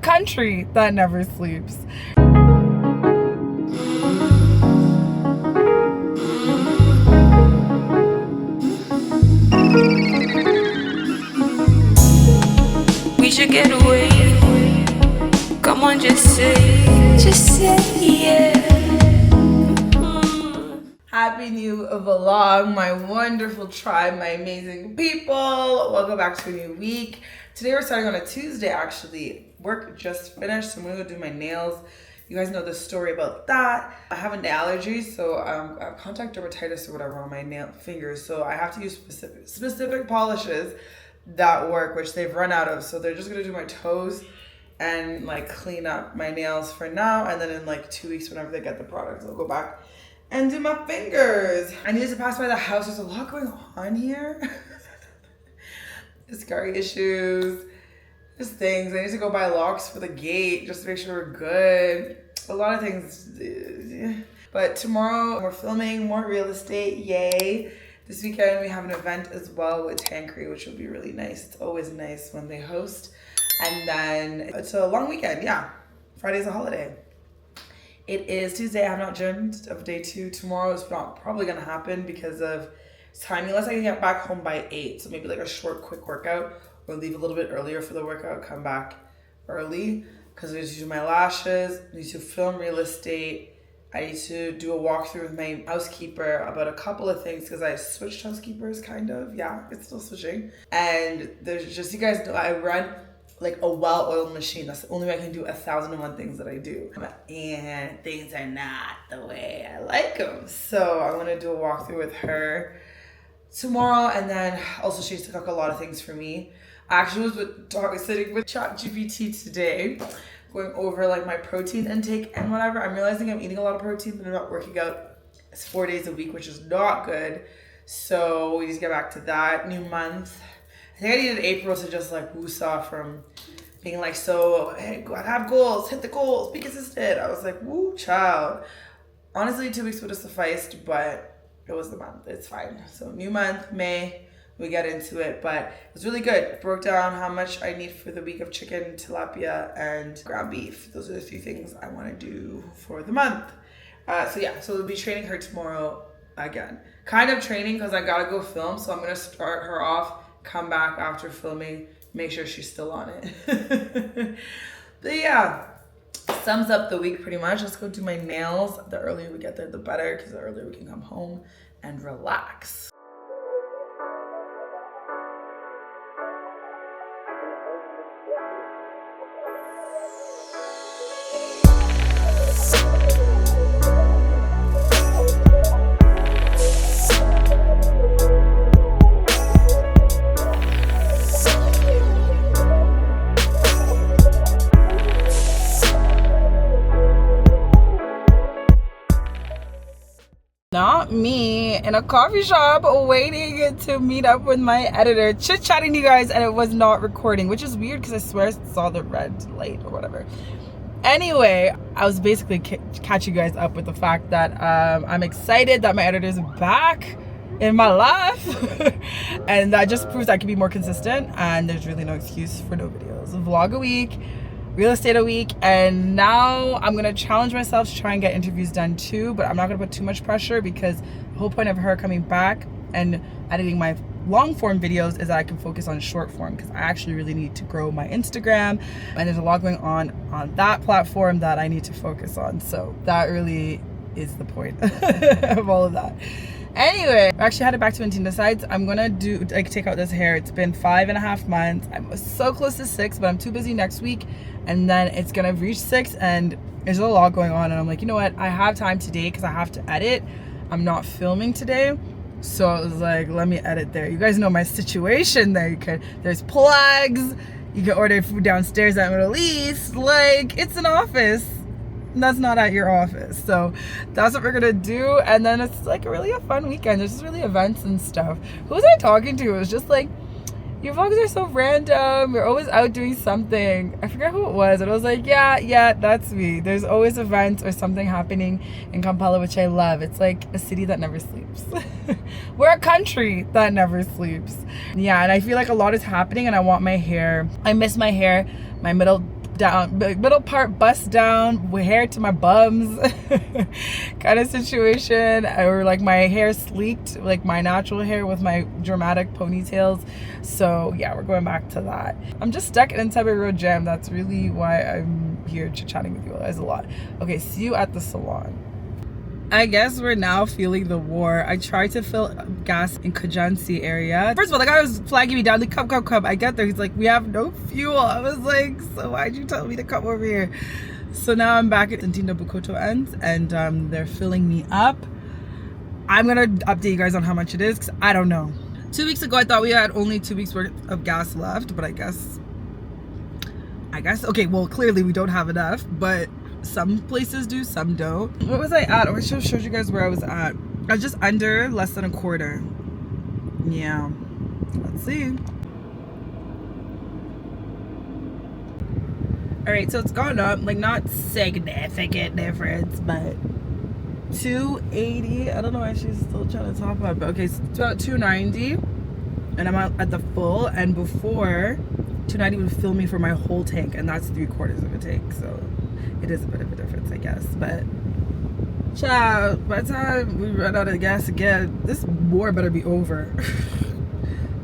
country that never sleeps. We should get away. Come on, just say yeah. Happy new vlog, my wonderful tribe, my amazing people. Welcome back to a new week. Today we're starting on a Tuesday actually. Work just finished, so I'm gonna go do my nails. You guys know the story about that. I have an allergy, so I have contact dermatitis or whatever on my nail fingers, so I have to use specific polishes that work, which they've run out of. So they're just gonna do my toes and like clean up my nails for now, and then in like 2 weeks whenever they get the products, I'll go back and do my fingers. I needed to pass by the house. There's a lot going on here. Scary issues, just things. I need to go buy locks for the gate just to make sure we're good. A lot of things. But tomorrow we're filming more real estate, yay. This weekend we have an event as well with Tancred, which will be really nice. It's always nice when they host. And then it's a long weekend, yeah. Friday's a holiday. It is Tuesday. I have not gymmed of day 2. Tomorrow is not probably gonna happen because of time, unless I can get back home by 8. So maybe like a short, quick workout, or leave a little bit earlier for the workout, come back early. Because I need to do my lashes, I need to film real estate. I need to do a walkthrough with my housekeeper about a couple of things because I switched housekeepers kind of. Yeah, it's still switching. And there's just, you guys know, I run like a well-oiled machine. That's the only way I can do 1,001 things that I do. And things are not the way I like them. So I'm gonna do a walkthrough with her tomorrow. And then also she needs to cook a lot of things for me. I actually was sitting with ChatGPT today, going over like my protein intake and whatever. I'm realizing I'm eating a lot of protein, but I'm not working out. It's 4 days a week, which is not good. So we need to get back to that. New month. I think I needed April to just like woosah from being like, so hey, go have goals, hit the goals, be consistent. I was like, woo, child. Honestly, 2 weeks would have sufficed, but it was the month. It's fine. So new month, May. We get into it, but it was really good. It broke down how much I need for the week of chicken, tilapia, and ground beef. Those are the 3 things I want to do for the month. So yeah, so we'll be training her tomorrow again. Kind of training because I gotta go film, so I'm gonna start her off, come back after filming, make sure she's still on it. But yeah, sums up the week pretty much. Let's go do my nails. The earlier we get there, the better, because the earlier we can come home and relax. Not me in a coffee shop waiting to meet up with my editor, chit-chatting to you guys, and it was not recording, which is weird because I swear I saw the red light or whatever. Anyway, I was basically catching you guys up with the fact that I'm excited that my editor is back in my life. And that just proves I can be more consistent, and there's really no excuse for no videos. A vlog a week, real estate a week, and now I'm gonna challenge myself to try and get interviews done too, but I'm not gonna put too much pressure because the whole point of her coming back and editing my long form videos is that I can focus on short form, because I actually really need to grow my Instagram, and there's a lot going on that platform that I need to focus on. So that really is the point of all of that. Anyway, I actually headed back to Intina Sides. I'm gonna take out this hair. It's been 5.5 months. I'm so close to 6, but I'm too busy next week, and then it's gonna reach 6, and there's a lot going on, and I'm like, you know what, I have time today because I have to edit. I'm not filming today, so I was like, let me edit there. You guys know my situation there. There's plugs, you can order food downstairs at Middle East. Like, it's an office. That's not at your office. So that's what we're gonna do, and then it's like really a fun weekend. There's just really events and stuff. Who was I talking to? It was just like, your vlogs are so random, you're always out doing something. I forget who it was, and I was like, yeah, that's me. There's always events or something happening in Kampala, which I love. It's like a city that never sleeps. We're a country that never sleeps. Yeah, and I feel like a lot is happening, and I want my hair. I miss my hair. My middle down, middle part bust down with hair to my bums kind of situation, or like my hair sleeked like my natural hair with my dramatic ponytails. So yeah, we're going back to that. I'm just stuck in Entebbe Road Jam. That's really why I'm here chatting with you guys a lot. Okay, see you at the salon. I guess we're now feeling the war. I tried to fill gas in Kajansi area. First of all, the guy was flagging me down, like, come. I get there, he's like, we have no fuel. I was like, so why'd you tell me to come over here? So now I'm back at Ntinda Bukoto end, and they're filling me up. I'm gonna update you guys on how much it is, because I don't know. 2 weeks ago, I thought we had only 2 weeks worth of gas left, but I guess, okay, well, clearly we don't have enough, but some places do, some don't. What was I at? I should have showed you guys where I was at. I was just under less than a quarter. Yeah, let's see. All right, so it's gone up, like not significant difference, but 280. I don't know why she's still trying to talk about it, but okay, so it's about 290, and I'm at the full. And before, 290 would fill me for my whole tank, and that's 3/4 of a tank, so it is a bit of a difference, I guess. But child, by the time we run out of gas again, this war better be over.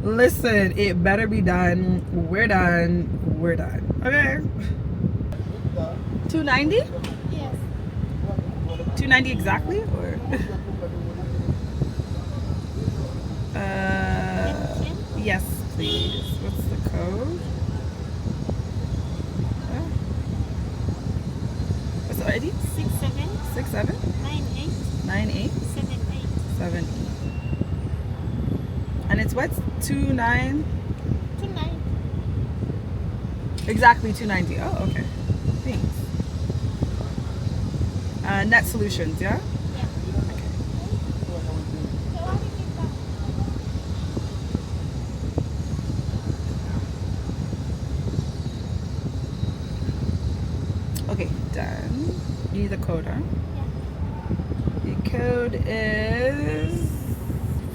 Listen, it better be done. We're done. Okay. 290? Yes. 290 exactly, or yes, please. What's the code? What's the ID? 67 67 98 98 78 78. And it's what's 29? 29. Exactly 290. Oh, okay. Thanks. Net Solutions, yeah? Yeah. Okay, done. You need the code, huh? Yeah. The code is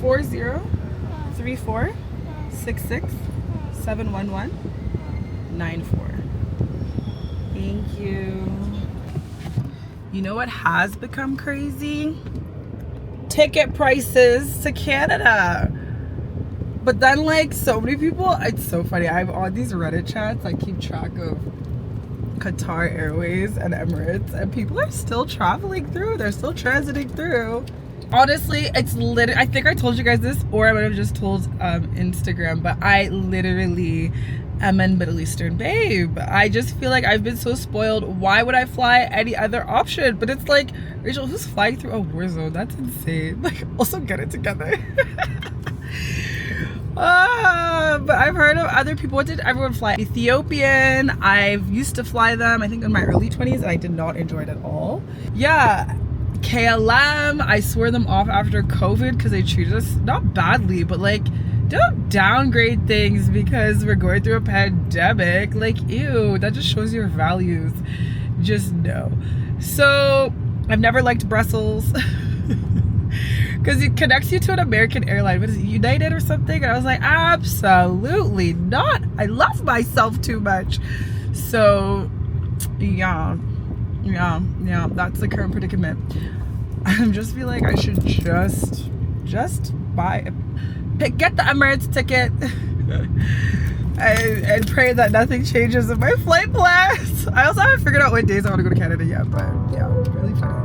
4034 66 711 94. Thank you. You know what has become crazy? Ticket prices to Canada. But then, like, so many people, it's so funny. I have all these Reddit chats. I keep track of Qatar Airways and Emirates, and people are still traveling through. They're still transiting through. Honestly, it's literally, I think I told you guys this, or I would have just told Instagram, but I literally am a Middle Eastern babe. I just feel like I've been so spoiled. Why would I fly any other option? But it's like, Rachel, who's flying through a war zone? That's insane. Like, also get it together. But I've heard of other people. What did everyone fly? Ethiopian. I've used to fly them, I think in my early 20s, and I did not enjoy it at all. Yeah. KLM, I swore them off after COVID because they treated us not badly, but like, don't downgrade things because we're going through a pandemic. Like, ew, that just shows your values. Just no. So I've never liked Brussels because it connects you to an American airline. What is it, United or something? And I was like, absolutely not. I love myself too much. So yeah, that's the current predicament. I'm just feel like I should just get the Emirates ticket and pray that nothing changes in my flight plans. I also haven't figured out what days I want to go to Canada yet, but yeah, it's really funny.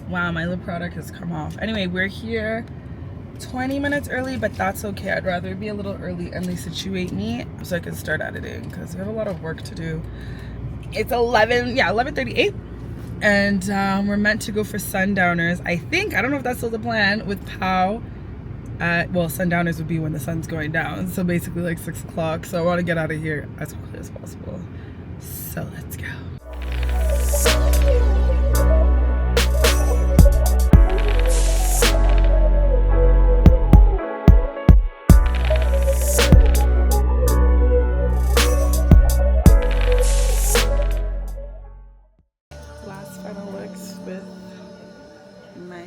Wow, my lip product has come off. Anyway, we're here 20 minutes early, but that's okay. I'd rather be a little early and they situate me so I can start editing because we have a lot of work to do. It's 11:38, and we're meant to go for sundowners. I don't know if that's still the plan with Pow. Well, sundowners would be when the sun's going down, so basically like 6 o'clock. So I want to get out of here as quickly as possible. So let's go.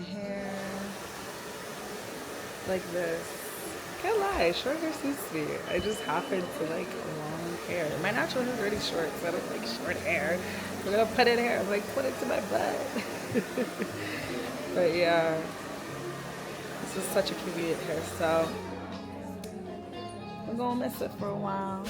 hair like this. Can't lie, short hair suits me. I just happen to like long hair. My natural hair is really short, so I don't like short hair. I'm gonna put it here. I'm like, put it to my butt. But yeah, this is such a convenient hairstyle. I'm gonna miss it for a while.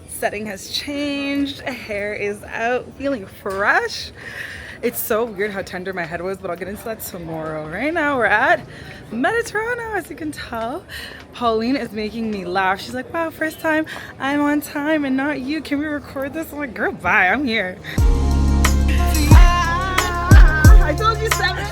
Setting has changed, hair is out, feeling fresh. It's so weird how tender my head was, but I'll get into that tomorrow. Right now we're at Mediterranean, as you can tell. Pauline is making me laugh. She's like, wow, first time I'm on time and not you. Can we record this? I'm like, girl, bye, I'm here. I told you 7.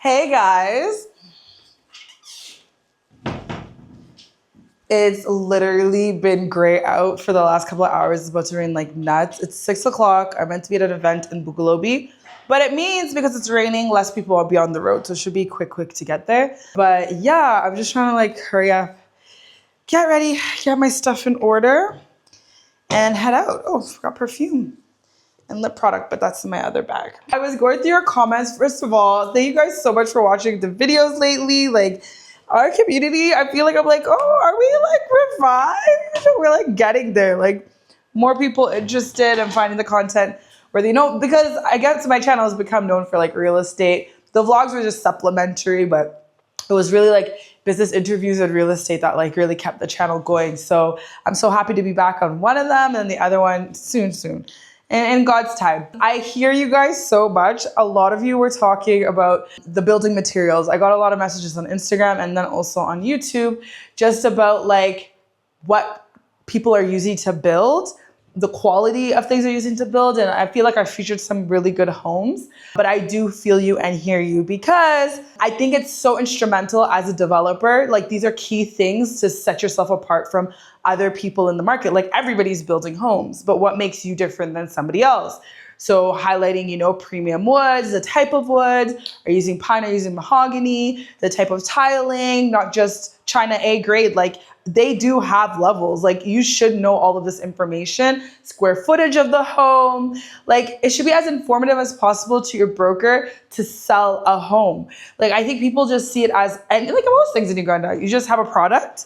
Hey guys, it's literally been gray out for the last couple of hours. It's about to rain like nuts. It's 6 o'clock. I'm meant to be at an event in Bugalobi, but it means because it's raining, less people will be on the road. So it should be quick to get there. But yeah, I'm just trying to like hurry up, get ready, get my stuff in order and head out. Oh, forgot perfume and lip product, but that's in my other bag. I was going through your comments. First of all, thank you guys so much for watching the videos lately. Like our community, I feel like I'm like, oh, are we like revived? We're like getting there. Like more people interested in finding the content where they know, because I guess my channel has become known for like real estate. The vlogs were just supplementary, but it was really like business interviews and real estate that like really kept the channel going. So I'm so happy to be back on one of them and the other one soon. And in God's time. I hear you guys so much. A lot of you were talking about the building materials. I got a lot of messages on Instagram and then also on YouTube just about like what people are using to build, the quality of things they're using to build. And I feel like I featured some really good homes, but I do feel you and hear you because I think it's so instrumental as a developer. Like these are key things to set yourself apart from other people in the market. Like everybody's building homes, but what makes you different than somebody else? So highlighting, you know, premium woods, the type of wood, are you using pine, are you using mahogany, the type of tiling, not just China A grade. Like they do have levels. Like you should know all of this information, square footage of the home. Like it should be as informative as possible to your broker to sell a home. Like I think people just see it as, and like most things in Uganda, you just have a product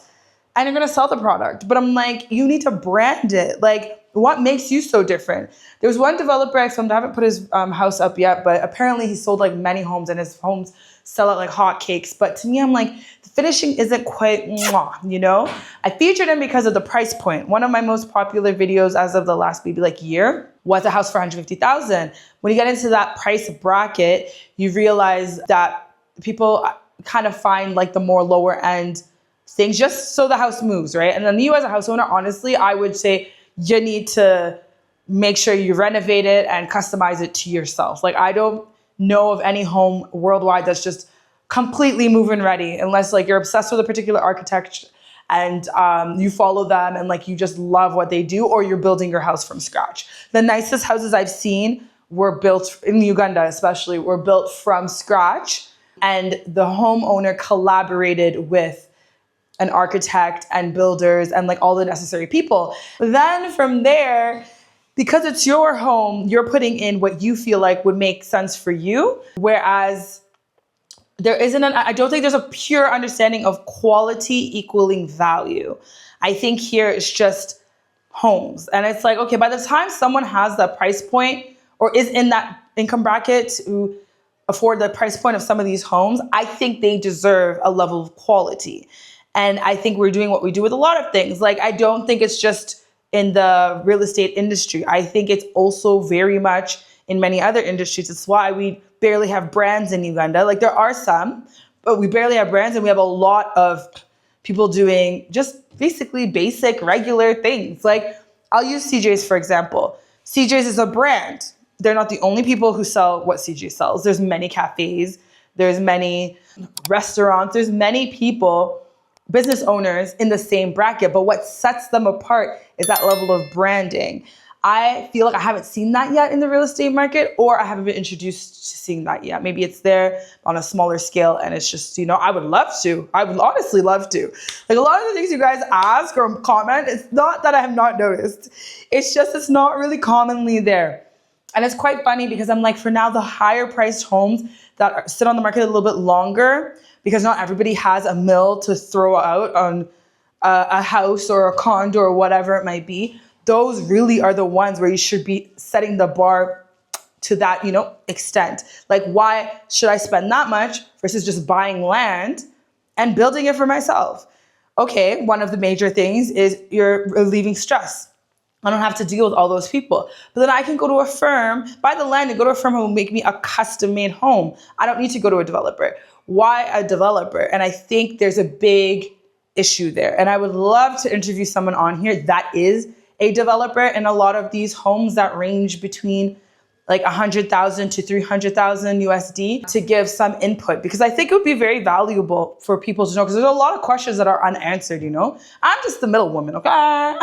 and you're gonna sell the product. But I'm like, you need to brand it. Like what makes you so different? There was one developer I filmed, I haven't put his house up yet, but apparently he sold like many homes and his homes sell out like hotcakes. But to me, I'm like, the finishing isn't quite mwah, you know? I featured him because of the price point. One of my most popular videos as of the last maybe like year was a house for 150,000. When you get into that price bracket, you realize that people kind of find like the more lower end things just so the house moves, right? And then you as a house owner, honestly, I would say you need to make sure you renovate it and customize it to yourself. Like I don't know of any home worldwide that's just completely move-in ready unless like you're obsessed with a particular architect and you follow them and like you just love what they do, or you're building your house from scratch. The nicest houses I've seen were built in Uganda, especially, were built from scratch, and the homeowner collaborated with an architect and builders and like all the necessary people. Then from there, because it's your home, you're putting in what you feel like would make sense for you. Whereas there isn't I don't think there's a pure understanding of quality equaling value. I think here it's just homes. And it's like, okay, by the time someone has that price point or is in that income bracket to afford the price point of some of these homes, I think they deserve a level of quality. And I think we're doing what we do with a lot of things. Like, I don't think it's just in the real estate industry. I think it's also very much in many other industries. It's why we barely have brands in Uganda. Like there are some, but we barely have brands, and we have a lot of people doing just basically basic, regular things. Like I'll use CJ's for example. CJ's is a brand. They're not the only people who sell what CJ sells. There's many cafes, there's many restaurants, there's many people, business owners in the same bracket, but what sets them apart is that level of branding. I feel like I haven't seen that yet in the real estate market, or I haven't been introduced to seeing that yet. Maybe it's there on a smaller scale, and it's just, I would love to. I would honestly love to. Like a lot of the things you guys ask or comment, it's not that I have not noticed. It's just, it's not really commonly there. And it's quite funny because I'm like, for now, the higher priced homes that sit on the market a little bit longer, because not everybody has a mill to throw out on a house or a condo or whatever it might be. Those really are the ones where you should be setting the bar to that, extent. Like, why should I spend that much versus just buying land and building it for myself? Okay, one of the major things is you're relieving stress. I don't have to deal with all those people. But then I can go to a firm, buy the land and go to a firm who will make me a custom-made home. I don't need to go to a developer. Why a developer? And I think there's a big issue there. And I would love to interview someone on here that is a developer, and a lot of these homes that range between like 100,000 to 300,000 USD to give some input, because I think it would be very valuable for people to know, because there's a lot of questions that are unanswered, I'm just the middle woman, okay?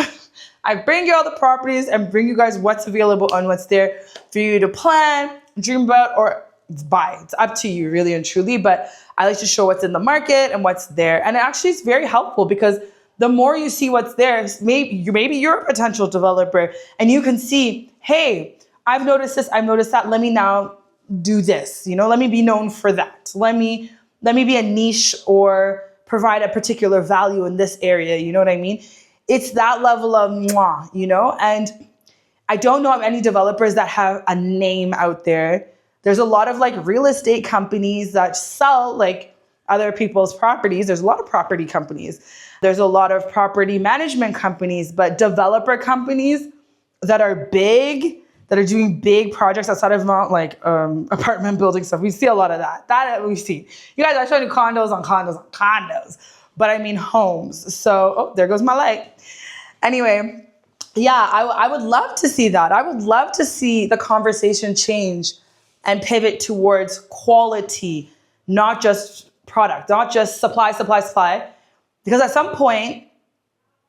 I bring you all the properties and bring you guys what's available and what's there for you to plan, dream about, or buy. It's up to you, really and truly, but I like to show what's in the market and what's there. And actually it's very helpful, because the more you see what's there, maybe you're a potential developer and you can see, hey, I've noticed this, I've noticed that. Let me now do this. Let me be known for that. Let me be a niche or provide a particular value in this area. You know what I mean? It's that level of and I don't know of any developers that have a name out there. There's a lot of like real estate companies that sell like other people's properties. There's a lot of property companies. There's a lot of property management companies, but developer companies that are big, that are doing big projects outside of like apartment building stuff. We see a lot of that. That we see. You guys are showing condos on condos on condos, but I mean homes. So, there goes my light. Anyway, yeah, I would love to see that. I would love to see the conversation change and pivot towards quality, not just product, not just supply. Because at some point,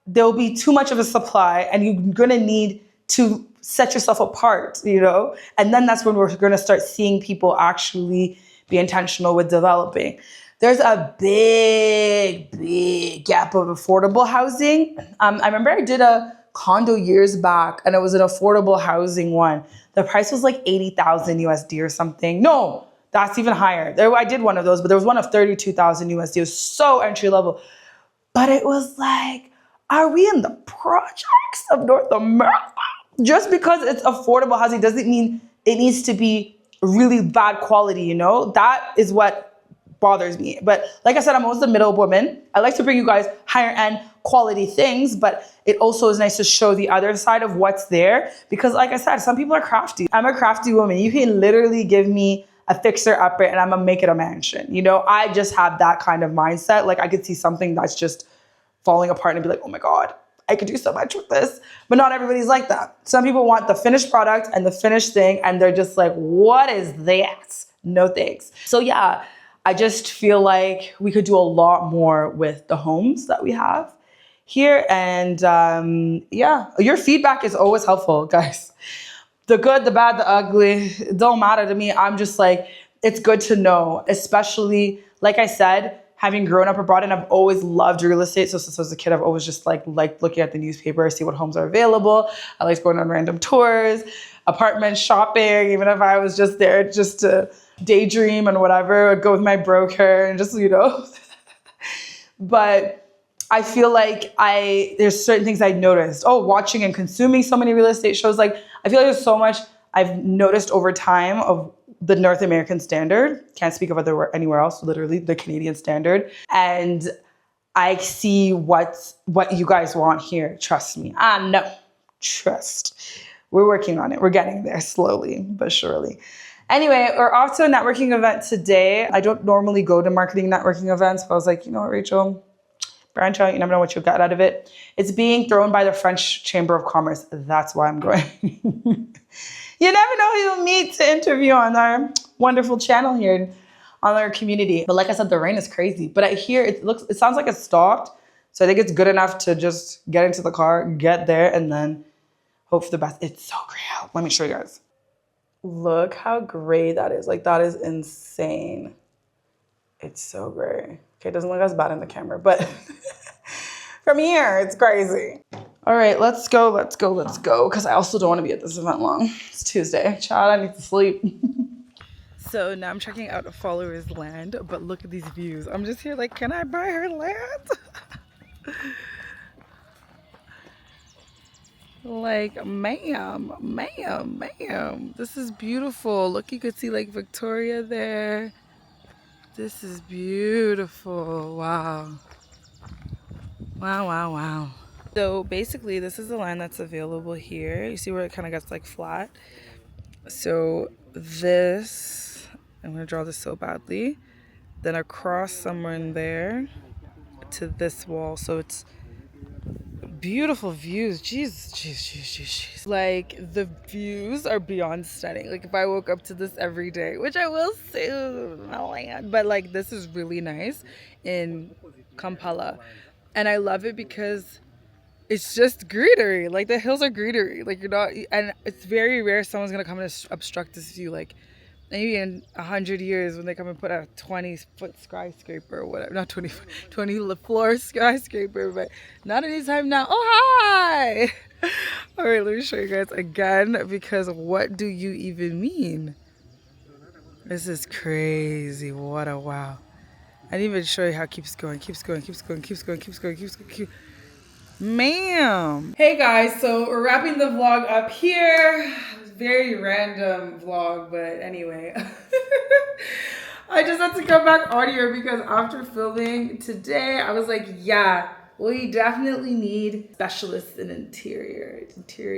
there will be too much of a supply and you're going to need to set yourself apart, And then that's when we're going to start seeing people actually be intentional with developing. There's a big gap of affordable housing. I remember I did a condo years back and it was an affordable housing one. The price was like 80,000 USD or something. No, that's even higher. I did one of those, but there was one of 32,000 USD. It was so entry level. But it was like, are we in the projects of North America? Just because it's affordable housing doesn't mean it needs to be really bad quality, That is what bothers me. But like I said, I'm always the middle woman. I like to bring you guys higher end quality things, but it also is nice to show the other side of what's there. Because like I said, some people are crafty. I'm a crafty woman. You can literally give me a fixer upper and I'm gonna make it a mansion. I just have that kind of mindset. Like I could see something that's just falling apart and be like, oh my God, I could do so much with this. But not everybody's like that. Some people want the finished product and the finished thing and they're just like, what is that? No thanks. So yeah, I just feel like we could do a lot more with the homes that we have here. And yeah, your feedback is always helpful, guys. The good, the bad, the ugly, it don't matter to me. I'm just like, it's good to know, especially, like I said, having grown up abroad, and I've always loved real estate. So since I was a kid, I've always just liked looking at the newspaper, see what homes are available. I liked going on random tours, apartment shopping, even if I was just there just to daydream and whatever, I'd go with my broker and just, But I feel like there's certain things I noticed. Watching and consuming so many real estate shows. Like, I feel like there's so much I've noticed over time of the North American standard. Can't speak of anywhere else, literally the Canadian standard. And I see what you guys want here. Trust me. I know. Trust. we're working on it. We're getting there slowly but surely. Anyway, we're off to a networking event today. I don't normally go to marketing networking events, but I was like, you know what, Rachel? Branch out, you never know what you'll get out of it. It's being thrown by the French Chamber of Commerce. That's why I'm going. You never know who you'll meet to interview on our wonderful channel here, on our community. But like I said, the rain is crazy. But I hear it sounds like it stopped. So I think it's good enough to just get into the car, get there, and then hope for the best. It's so gray out. Let me show you guys. Look how gray that is. Like, that is insane. It's so gray. Okay, it doesn't look as bad in the camera, but from here, it's crazy. All right, let's go. Because I also don't want to be at this event long. It's Tuesday. Child, I need to sleep. So now I'm checking out a follower's land, but look at these views. I'm just here like, can I buy her land? Like, ma'am. This is beautiful. Look, you could see like Victoria there. This is beautiful. Wow. Wow. So basically, this is the land that's available here. You see where it kind of gets like flat? So this, I'm gonna draw this so badly. Then across somewhere in there to this wall. So it's beautiful views. Jeez. Like, the views are beyond stunning. Like, if I woke up to this every day, which I will soon, but like, this is really nice in Kampala. And I love it because it's just greenery. Like, the hills are greenery. Like, you're not, and it's very rare someone's gonna come and obstruct this view. Like, maybe in 100 years when they come and put a 20-foot skyscraper or whatever, not 20 floor skyscraper, but not anytime now. Oh, hi. All right, let me show you guys again, because what do you even mean? This is crazy. What a wow. I didn't even show you how it keeps going. Ma'am. Hey guys, so we're wrapping the vlog up here. Very random vlog, but anyway. I just had to come back on here because after filming today, I was like, yeah, we definitely need specialists in interior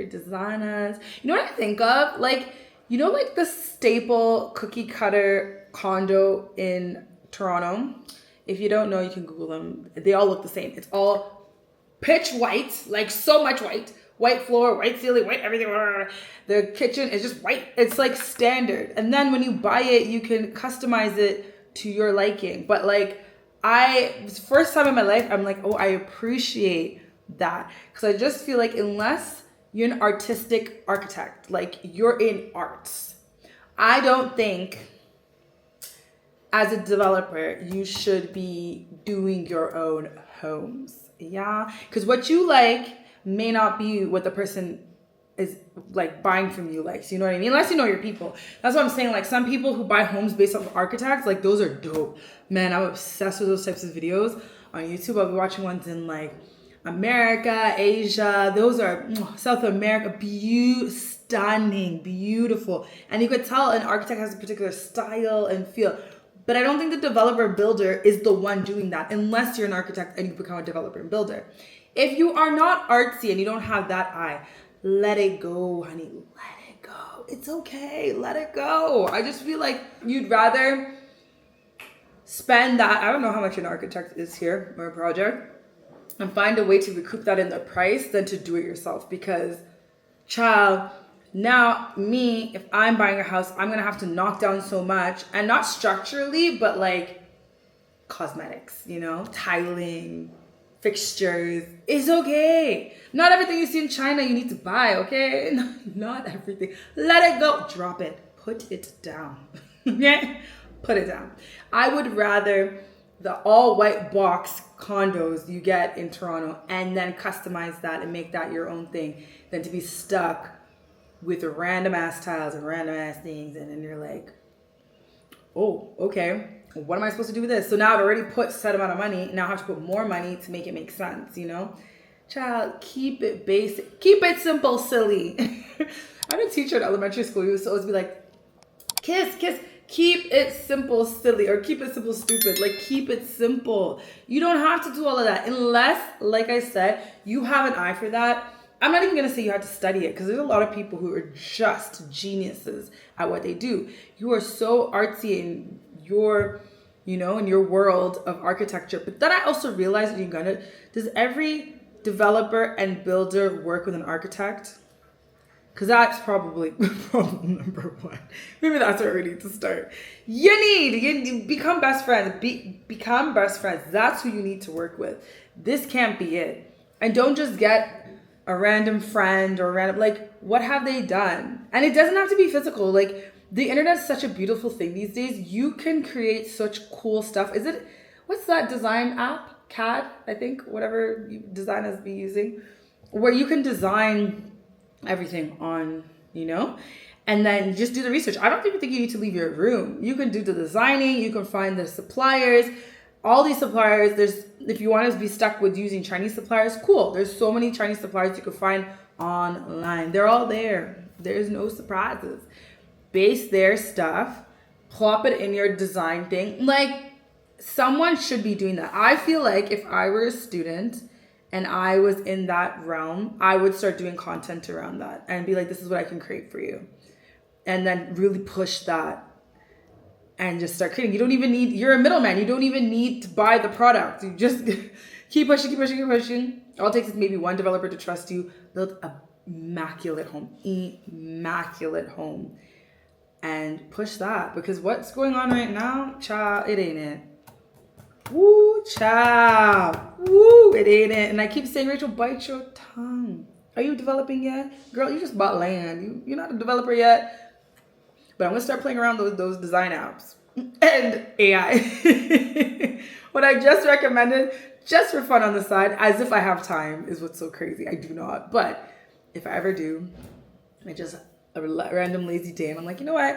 designers. You know what I think of? Like, you know, like the staple cookie cutter condo in Toronto? If you don't know, you can Google them. They all look the same. It's all pitch white, like so much white. White floor, white ceiling, white everything. The kitchen is just white. It's like standard. And then when you buy it, you can customize it to your liking. But like, first time in my life, I'm like, oh, I appreciate that. Because I just feel like unless you're an artistic architect, like you're in arts, I don't think as a developer, you should be doing your own homes. Yeah. Because what you like may not be what the person is like buying from you likes. You know what I mean? Unless you know your people. That's what I'm saying. Like, some people who buy homes based off of architects, like those are dope. Man, I'm obsessed with those types of videos on YouTube. I'll be watching ones in like America, Asia. Those are South America. Stunning, beautiful. And you could tell an architect has a particular style and feel. But I don't think the developer builder is the one doing that unless you're an architect and you become a developer and builder. If you are not artsy and you don't have that eye, let it go, honey. Let it go. It's okay. Let it go. I just feel like you'd rather spend that, I don't know how much an architect is here or a project, and find a way to recoup that in the price than to do it yourself. Because, child, now me, if I'm buying a house, I'm going to have to knock down so much, and not structurally, but like cosmetics, you know, tiling, fixtures is okay. Not everything you see in China you need to buy, okay? Not everything. Let it go. Drop it. Put it down. Okay? Put it down. I would rather the all-white box condos you get in Toronto and then customize that and make that your own thing than to be stuck with random ass tiles and random ass things, and then you're like, oh, okay. What am I supposed to do with this? So now I've already put set amount of money. Now I have to put more money to make it make sense, you know? Child, keep it basic. Keep it simple, silly. I had a teacher in elementary school who used to always be like, kiss. Keep it simple, silly, or keep it simple, stupid. Like, keep it simple. You don't have to do all of that unless, like I said, you have an eye for that. I'm not even going to say you have to study it because there's a lot of people who are just geniuses at what they do. You are so artsy in your, in your world of architecture. But then I also realized in Uganda, does every developer and builder work with an architect? Because that's probably problem number one. Maybe that's where we need to start. You become best friends. Become best friends. That's who you need to work with. This can't be it. And don't just get a random friend or what have they done? And it doesn't have to be physical. Like, the internet is such a beautiful thing these days. You can create such cool stuff. What's that design app? CAD, I think, whatever designers be using, where you can design everything on, and then just do the research. I don't even think you need to leave your room. You can do the designing, you can find the suppliers, all these suppliers. If you want to be stuck with using Chinese suppliers, cool. There's so many Chinese suppliers you can find online. They're all there. There's no surprises. Base their stuff, plop it in your design thing. Like, someone should be doing that. I feel like if I were a student and I was in that realm, I would start doing content around that and be like, this is what I can create for you. And then really push that and just start creating. You're a middleman. You don't even need to buy the product. You just keep pushing. All it takes is maybe one developer to trust you, build an immaculate home, and push that. Because what's going on right now, child, it ain't it. Woo, child. Woo, it ain't it. And I keep saying, Rachel, bite your tongue. Are you developing yet? Girl, you just bought land. You're not a developer yet. But I'm going to start playing around with those design apps. And AI. What I just recommended, just for fun on the side, as if I have time, is what's so crazy. I do not. But if I ever do, I just a random lazy day. And I'm like, you know what?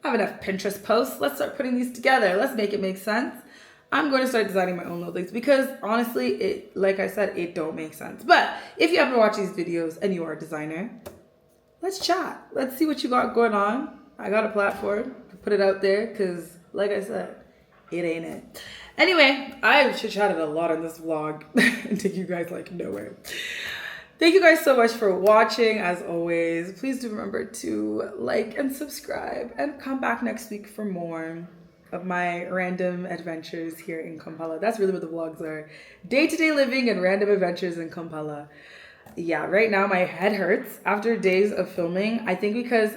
I have enough Pinterest posts. Let's start putting these together. Let's make it make sense. I'm going to start designing my own little things because honestly, like I said, it don't make sense. But if you ever watch these videos and you are a designer, let's chat. Let's see what you got going on. I got a platform to put it out there because, like I said, it ain't it. Anyway, I chit-chatted a lot in this vlog and take you guys nowhere. Thank you guys so much for watching. As always, please do remember to like and subscribe and come back next week for more of my random adventures here in Kampala. That's really what the vlogs are. Day-to-day living and random adventures in Kampala. Yeah, right now my head hurts after days of filming. I think because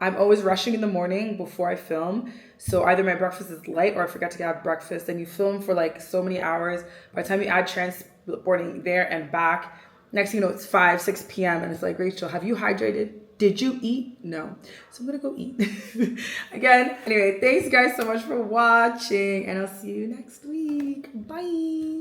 I'm always rushing in the morning before I film. So either my breakfast is light or I forgot to have breakfast. And you film for so many hours. By the time you add transporting there and back, next thing you know, it's 5, 6 p.m. And it's like, Rachel, have you hydrated? Did you eat? No. So I'm going to go eat. Again, anyway, thanks guys so much for watching. And I'll see you next week. Bye.